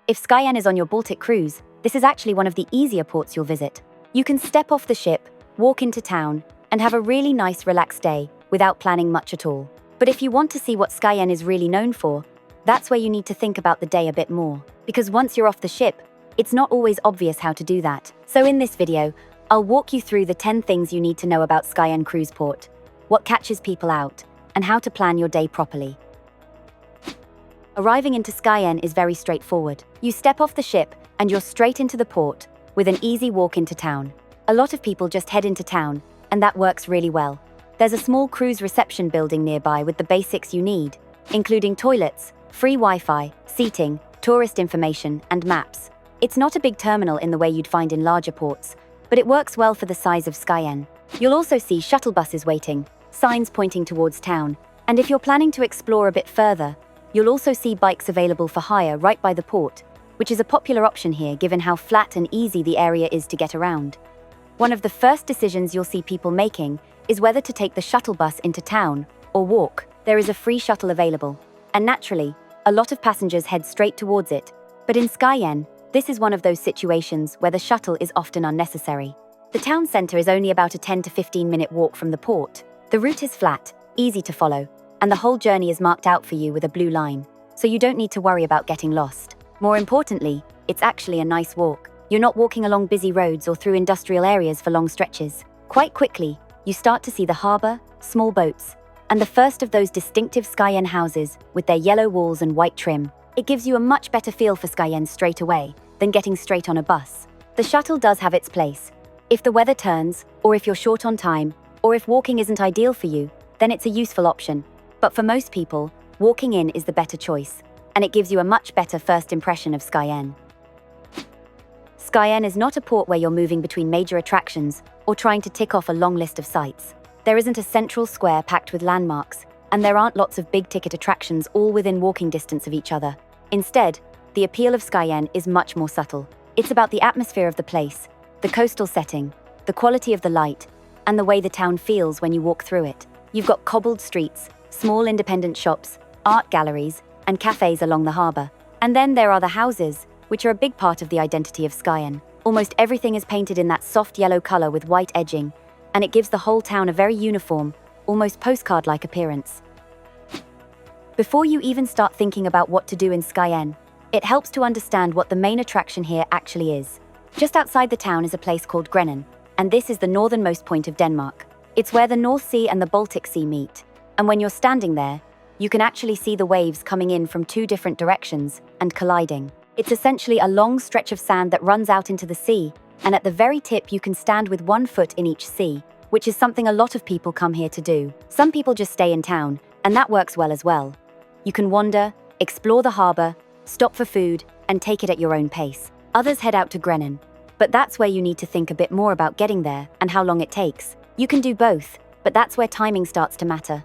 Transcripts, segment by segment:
If Skagen is on your Baltic cruise, this is actually one of the easier ports you'll visit. You can step off the ship, walk into town, and have a really nice relaxed day without planning much at all. But if you want to see what Skagen is really known for, that's where you need to think about the day a bit more. Because once you're off the ship, it's not always obvious how to do that. So in this video, I'll walk you through the 10 things you need to know about Skagen Cruise Port, what catches people out, and how to plan your day properly. Arriving into Skagen is very straightforward. You step off the ship and you're straight into the port with an easy walk into town. A lot of people just head into town, and that works really well. There's a small cruise reception building nearby with the basics you need, including toilets, free Wi-Fi, seating, tourist information, and maps. It's not a big terminal in the way you'd find in larger ports, but it works well for the size of Skagen. You'll also see shuttle buses waiting, signs pointing towards town, and if you're planning to explore a bit further, you'll also see bikes available for hire right by the port, which is a popular option here given how flat and easy the area is to get around. One of the first decisions you'll see people making is whether to take the shuttle bus into town or walk. There is a free shuttle available, and naturally, a lot of passengers head straight towards it. But in Skagen, this is one of those situations where the shuttle is often unnecessary. The town centre is only about a 10 to 15 minute walk from the port. The route is flat, easy to follow, and the whole journey is marked out for you with a blue line, so you don't need to worry about getting lost. More importantly, it's actually a nice walk. You're not walking along busy roads or through industrial areas for long stretches. Quite quickly, you start to see the harbour, small boats, and the first of those distinctive Skagen houses with their yellow walls and white trim. It gives you a much better feel for Skagen straight away than getting straight on a bus. The shuttle does have its place. If the weather turns, or if you're short on time, or if walking isn't ideal for you, then it's a useful option. But for most people, walking in is the better choice, and it gives you a much better first impression of Skagen. Skagen is not a port where you're moving between major attractions or trying to tick off a long list of sites. There isn't a central square packed with landmarks, and there aren't lots of big-ticket attractions all within walking distance of each other. Instead, the appeal of Skagen is much more subtle. It's about the atmosphere of the place, the coastal setting, the quality of the light, and the way the town feels when you walk through it. You've got cobbled streets, small independent shops, art galleries, and cafes along the harbour. And then there are the houses, which are a big part of the identity of Skagen. Almost everything is painted in that soft yellow colour with white edging, and it gives the whole town a very uniform, almost postcard-like appearance. Before you even start thinking about what to do in Skagen, it helps to understand what the main attraction here actually is. Just outside the town is a place called Grenen, and this is the northernmost point of Denmark. It's where the North Sea and the Baltic Sea meet, and when you're standing there, you can actually see the waves coming in from two different directions and colliding. It's essentially a long stretch of sand that runs out into the sea, and at the very tip you can stand with one foot in each sea, which is something a lot of people come here to do. Some people just stay in town, and that works well as well. You can wander, explore the harbour, stop for food, and take it at your own pace. Others head out to Grenen, but that's where you need to think a bit more about getting there and how long it takes. You can do both, but that's where timing starts to matter.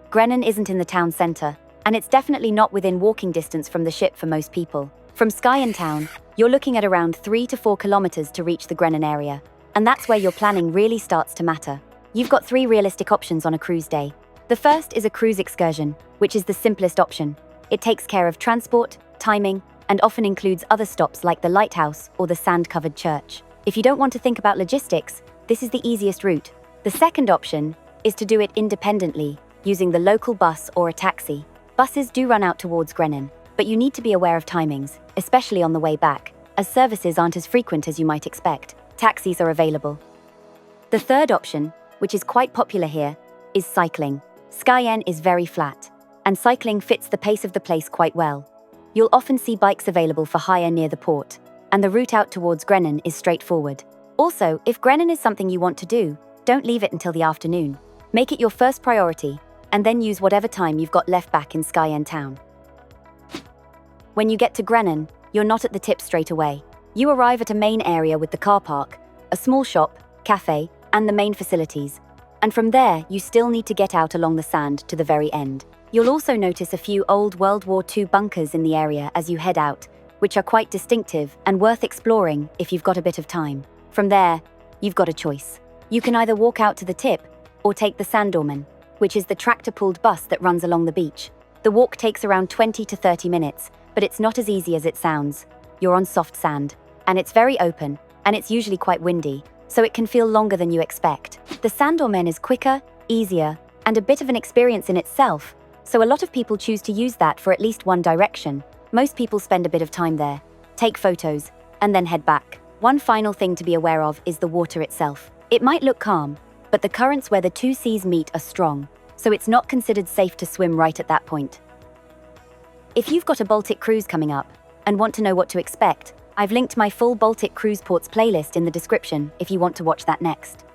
Grenen isn't in the town centre, and it's definitely not within walking distance from the ship for most people. From Skagen town, you're looking at around 3 to 4 kilometers to reach the Grenen area, and that's where your planning really starts to matter. You've got 3 realistic options on a cruise day. The first is a cruise excursion, which is the simplest option. It takes care of transport, timing, and often includes other stops like the lighthouse or the sand-covered church. If you don't want to think about logistics, this is the easiest route. The second option is to do it independently, using the local bus or a taxi. Buses do run out towards Grenen, but you need to be aware of timings, especially on the way back, as services aren't as frequent as you might expect. Taxis are available. The third option, which is quite popular here, is cycling. Skagen is very flat, and cycling fits the pace of the place quite well. You'll often see bikes available for hire near the port, and the route out towards Grenen is straightforward. Also, if Grenen is something you want to do, don't leave it until the afternoon. Make it your first priority, and then use whatever time you've got left back in Skagen town. When you get to Grenen, you're not at the tip straight away. You arrive at a main area with the car park, a small shop, cafe, and the main facilities. And from there, you still need to get out along the sand to the very end. You'll also notice a few old World War II bunkers in the area as you head out, which are quite distinctive and worth exploring if you've got a bit of time. From there, you've got a choice. You can either walk out to the tip or take the Sandormen, which is the tractor-pulled bus that runs along the beach. The walk takes around 20 to 30 minutes, but it's not as easy as it sounds. You're on soft sand, and it's very open, and it's usually quite windy, so it can feel longer than you expect. The Sandormen is quicker, easier, and a bit of an experience in itself, so a lot of people choose to use that for at least one direction. Most people spend a bit of time there, take photos, and then head back. One final thing to be aware of is the water itself. It might look calm, but the currents where the two seas meet are strong, so it's not considered safe to swim right at that point. If you've got a Baltic cruise coming up and want to know what to expect, I've linked my full Baltic cruise ports playlist in the description if you want to watch that next.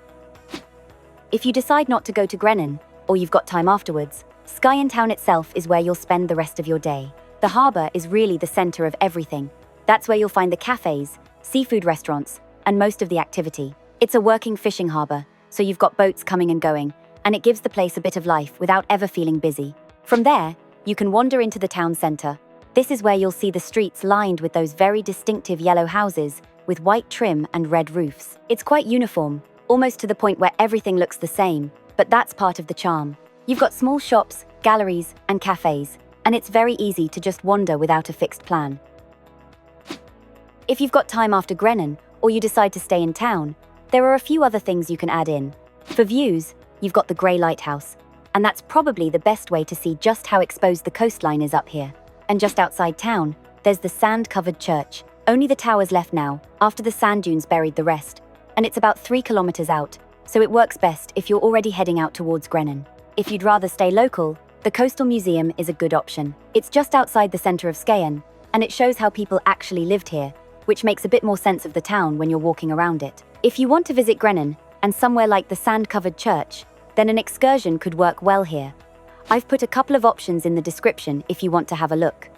If you decide not to go to Grenen, or you've got time afterwards, Skagen town itself is where you'll spend the rest of your day. The harbour is really the centre of everything. That's where you'll find the cafes, seafood restaurants, and most of the activity. It's a working fishing harbour, so you've got boats coming and going, and it gives the place a bit of life without ever feeling busy. From there, you can wander into the town centre. This is where you'll see the streets lined with those very distinctive yellow houses with white trim and red roofs. It's quite uniform, almost to the point where everything looks the same, but that's part of the charm. You've got small shops, galleries, and cafes, and it's very easy to just wander without a fixed plan. If you've got time after Grenen, or you decide to stay in town, there are a few other things you can add in. For views, you've got the Grey Lighthouse, and that's probably the best way to see just how exposed the coastline is up here. And just outside town, there's the sand-covered church. Only the tower's left now, after the sand dunes buried the rest, and it's about 3 kilometers out, so it works best if you're already heading out towards Grenen. If you'd rather stay local, the Coastal Museum is a good option. It's just outside the center of Skagen, and it shows how people actually lived here, which makes a bit more sense of the town when you're walking around it. If you want to visit Grenen, and somewhere like the sand-covered church, then an excursion could work well here. I've put a couple of options in the description if you want to have a look.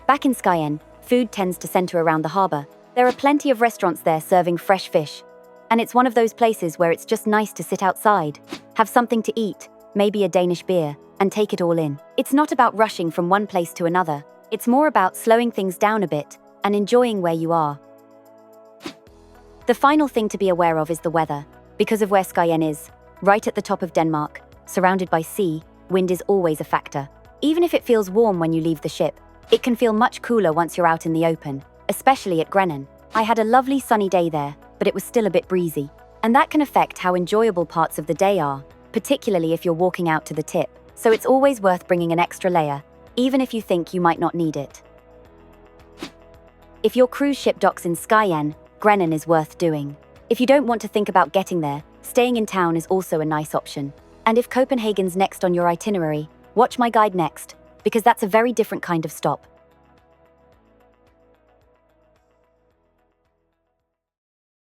Back in Skagen, food tends to center around the harbor. There are plenty of restaurants there serving fresh fish, and it's one of those places where it's just nice to sit outside, have something to eat, maybe a Danish beer, and take it all in. It's not about rushing from one place to another. It's more about slowing things down a bit and enjoying where you are. The final thing to be aware of is the weather. Because of where Skagen is, right at the top of Denmark, surrounded by sea, wind is always a factor. Even if it feels warm when you leave the ship, it can feel much cooler once you're out in the open, especially at Grenen. I had a lovely sunny day there, but it was still a bit breezy. And that can affect how enjoyable parts of the day are, particularly if you're walking out to the tip. So it's always worth bringing an extra layer, even if you think you might not need it. If your cruise ship docks in Skagen, Grenen is worth doing. If you don't want to think about getting there, staying in town is also a nice option. And if Copenhagen's next on your itinerary, watch my guide next, because that's a very different kind of stop.